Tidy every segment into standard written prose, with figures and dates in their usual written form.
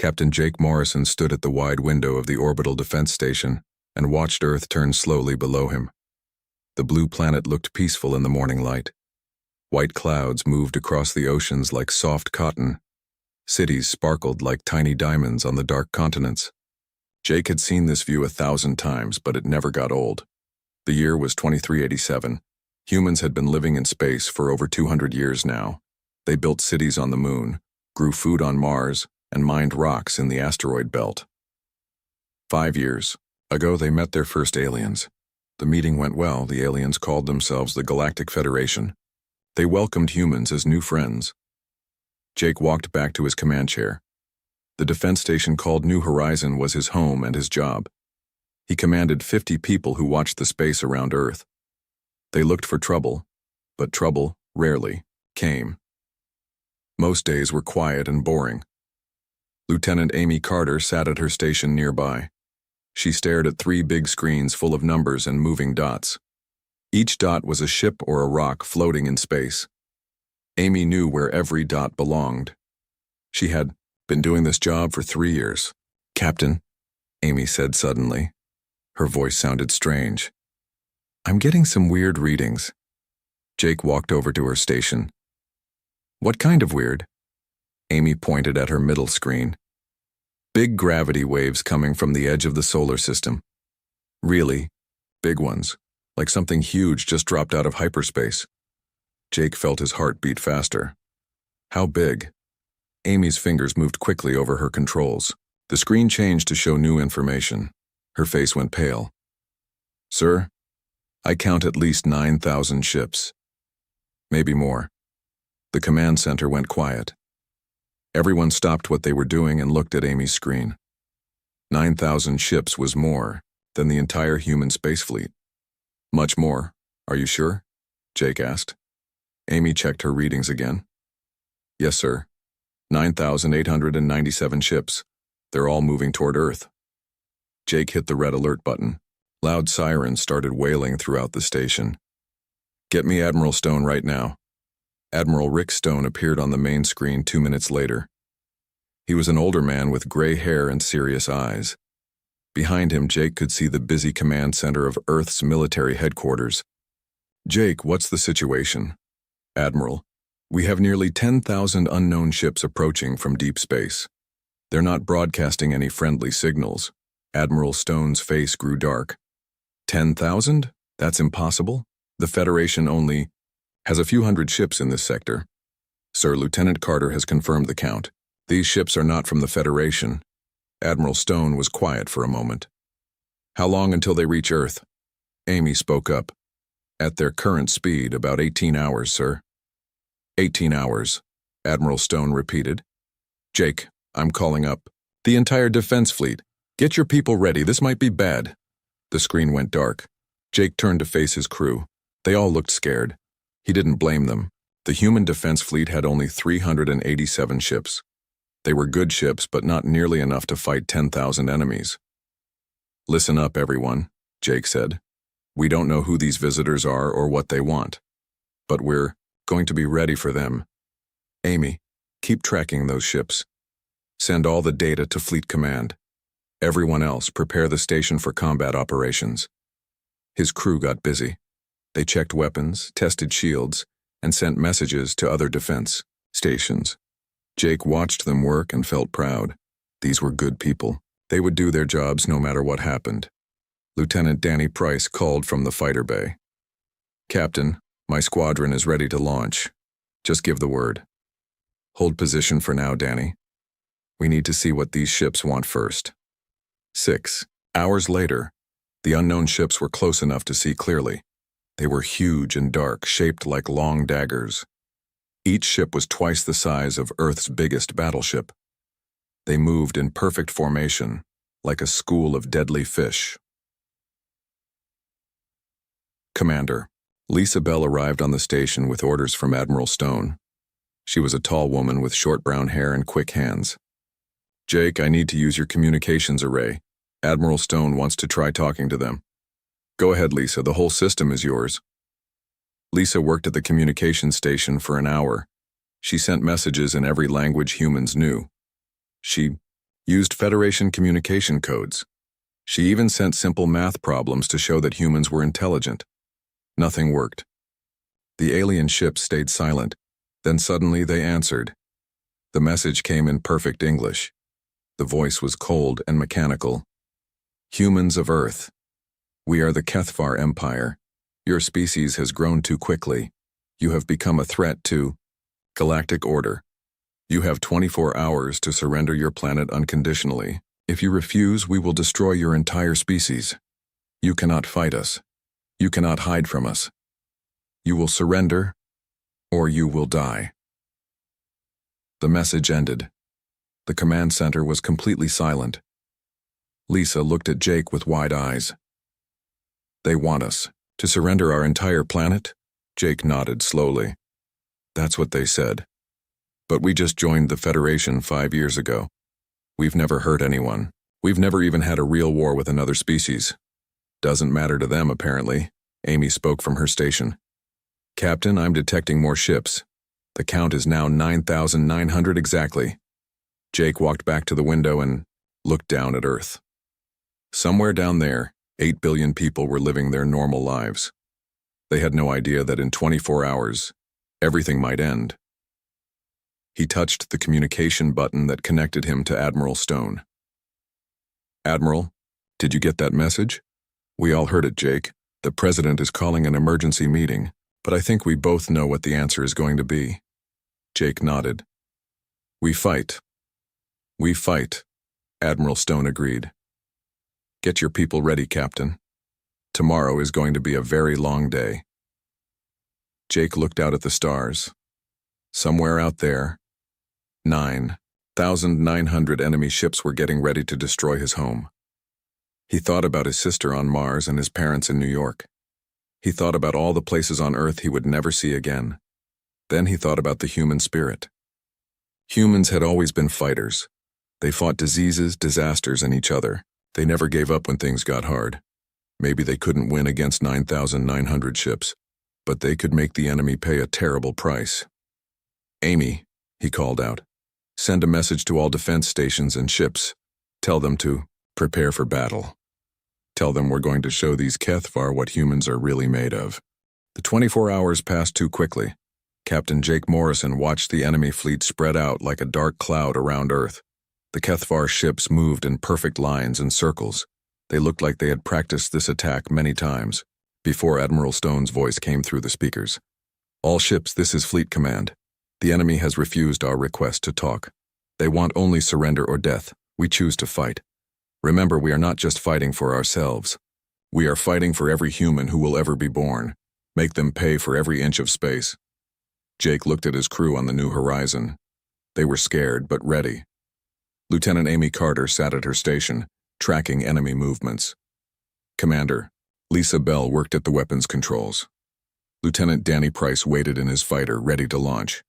Captain Jake Morrison stood at the wide window of the orbital defense station and watched Earth turn slowly below him. The blue planet looked peaceful in the morning light. White clouds moved across the oceans like soft cotton. Cities sparkled like tiny diamonds on the dark continents. Jake had seen this view 1,000 times, but it never got old. The year was 2387. Humans had been living in space for over 200 years now. They built cities on the moon, grew food on Mars, and mined rocks in the asteroid belt. 5 years ago, they met their first aliens. The meeting went well. The aliens called themselves the Galactic Federation. They welcomed humans as new friends. Jake walked back to his command chair. The defense station called New Horizon was his home and his job. He commanded 50 people who watched the space around Earth. They looked for trouble, but trouble rarely came. Most days were quiet and boring. Lieutenant Amy Carter sat at her station nearby. She stared at 3 big screens full of numbers and moving dots. Each dot was a ship or a rock floating in space. Amy knew where every dot belonged. She had been doing this job for 3 years. "Captain," Amy said suddenly. Her voice sounded strange. "I'm getting some weird readings." Jake walked over to her station. "What kind of weird?" Amy pointed at her middle screen. "Big gravity waves coming from the edge of the solar system. Really, big ones, like something huge just dropped out of hyperspace." Jake felt his heart beat faster. "How big?" Amy's fingers moved quickly over her controls. The screen changed to show new information. Her face went pale. "Sir, I count at least 9,000 ships. Maybe more." The command center went quiet. Everyone stopped what they were doing and looked at Amy's screen. 9,000 ships was more than the entire human space fleet. "Much more, are you sure?" Jake asked. Amy checked her readings again. "Yes, sir. 9,897 ships. They're all moving toward Earth." Jake hit the red alert button. Loud sirens started wailing throughout the station. "Get me Admiral Stone right now." Admiral Rick Stone appeared on the main screen 2 minutes later. He was an older man with gray hair and serious eyes. Behind him, Jake could see the busy command center of Earth's military headquarters. "Jake, what's the situation?" "Admiral, we have nearly 10,000 unknown ships approaching from deep space. They're not broadcasting any friendly signals." Admiral Stone's face grew dark. 10,000? That's impossible. The Federation only has a few hundred ships in this sector. "Sir, Lieutenant Carter has confirmed the count. These ships are not from the Federation." Admiral Stone was quiet for a moment. "How long until they reach Earth?" Amy spoke up. "At their current speed, about 18 hours, sir." 18 hours, Admiral Stone repeated. "Jake, I'm calling up the entire defense fleet. Get your people ready, this might be bad." The screen went dark. Jake turned to face his crew. They all looked scared. He didn't blame them. The human defense fleet had only 387 ships. They were good ships, but not nearly enough to fight 10,000 enemies. "Listen up, everyone," Jake said. "We don't know who these visitors are or what they want, but we're going to be ready for them. Amy, keep tracking those ships. Send all the data to Fleet Command. Everyone else, prepare the station for combat operations." His crew got busy. They checked weapons, tested shields, and sent messages to other defense stations. Jake watched them work and felt proud. These were good people. They would do their jobs no matter what happened. Lieutenant Danny Price called from the fighter bay. "Captain, my squadron is ready to launch. Just give the word." "Hold position for now, Danny. We need to see what these ships want first." 6 hours later, the unknown ships were close enough to see clearly. They were huge and dark, shaped like long daggers. Each ship was twice the size of Earth's biggest battleship. They moved in perfect formation, like a school of deadly fish. Commander. Lisa Bell arrived on the station with orders from Admiral Stone. She was a tall woman with short brown hair and quick hands. "Jake, I need to use your communications array. Admiral Stone wants to try talking to them." "Go ahead, Lisa, the whole system is yours." Lisa worked at the communications station for an hour. She sent messages in every language humans knew. She used Federation communication codes. She even sent simple math problems to show that humans were intelligent. Nothing worked. The alien ships stayed silent. Then suddenly they answered. The message came in perfect English. The voice was cold and mechanical. Humans of Earth. We are the Kethar Empire. Your species has grown too quickly. You have become a threat to Galactic Order. You have 24 hours to surrender your planet unconditionally. If you refuse, we will destroy your entire species. You cannot fight us. You cannot hide from us. You will surrender, or you will die. The message ended. The command center was completely silent. Lisa looked at Jake with wide eyes. They want us to surrender our entire planet? Jake nodded slowly. That's what they said. But we just joined the Federation 5 years ago. We've never hurt anyone. We've never even had a real war with another species. Doesn't matter to them, apparently. Amy spoke from her station. Captain, I'm detecting more ships. The count is now 9,900 exactly. Jake walked back to the window and looked down at Earth. Somewhere down there, 8 billion people were living their normal lives. They had no idea that in 24 hours, everything might end. He touched the communication button that connected him to Admiral Stone. Admiral, did you get that message? We all heard it, Jake. The President is calling an emergency meeting, but I think we both know what the answer is going to be. Jake nodded. We fight. We fight, Admiral Stone agreed. Get your people ready, Captain. Tomorrow is going to be a very long day. Jake looked out at the stars. Somewhere out there, 9,900 enemy ships were getting ready to destroy his home. He thought about his sister on Mars and his parents in New York. He thought about all the places on Earth he would never see again. Then he thought about the human spirit. Humans had always been fighters. They fought diseases, disasters, and each other. They never gave up when things got hard. Maybe they couldn't win against 9,900 ships, but they could make the enemy pay a terrible price. Amy, he called out, send a message to all defense stations and ships. Tell them to prepare for battle. Tell them we're going to show these Kethar what humans are really made of. The 24 hours passed too quickly. Captain Jake Morrison watched the enemy fleet spread out like a dark cloud around Earth. The Kethar ships moved in perfect lines and circles. They looked like they had practiced this attack many times. Before Admiral Stone's voice came through the speakers. All ships, this is Fleet Command. The enemy has refused our request to talk. They want only surrender or death. We choose to fight. Remember, we are not just fighting for ourselves. We are fighting for every human who will ever be born. Make them pay for every inch of space. Jake looked at his crew on the New Horizon. They were scared, but ready. Lieutenant Amy Carter sat at her station, tracking enemy movements. Commander, Lisa Bell worked at the weapons controls. Lieutenant Danny Price waited in his fighter, ready to launch.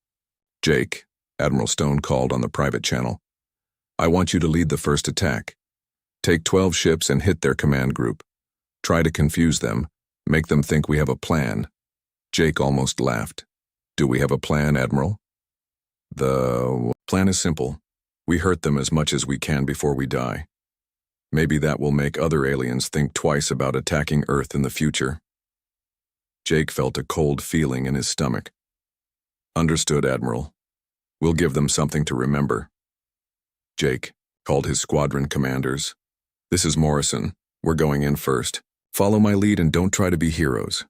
Jake, Admiral Stone called on the private channel. I want you to lead the first attack. Take 12 ships and hit their command group. Try to confuse them, make them think we have a plan. Jake almost laughed. Do we have a plan, Admiral? The plan is simple. We hurt them as much as we can before we die. Maybe that will make other aliens think twice about attacking Earth in the future. Jake felt a cold feeling in his stomach. Understood, Admiral. We'll give them something to remember. Jake called his squadron commanders. This is Morrison. We're going in first. Follow my lead and don't try to be heroes.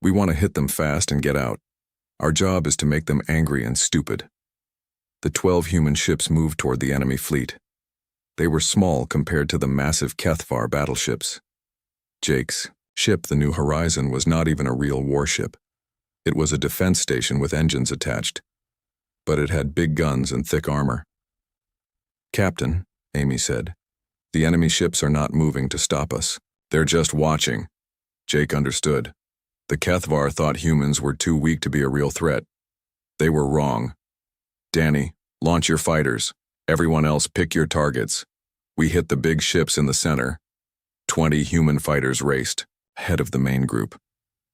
We want to hit them fast and get out. Our job is to make them angry and stupid. The 12 human ships moved toward the enemy fleet. They were small compared to the massive Kethar battleships. Jake's ship, the New Horizon, was not even a real warship. It was a defense station with engines attached, but it had big guns and thick armor. Captain, Amy said, the enemy ships are not moving to stop us. They're just watching. Jake understood. The Kethar thought humans were too weak to be a real threat. They were wrong. Danny, launch your fighters. Everyone else, pick your targets. We hit the big ships in the center. 20 human fighters raced, ahead of the main group.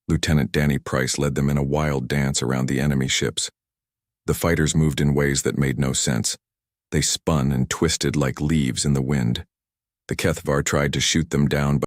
Lieutenant Danny Price led them in a wild dance around the enemy ships. The fighters moved in ways that made no sense. They spun and twisted like leaves in the wind. The Kethvar tried to shoot them down,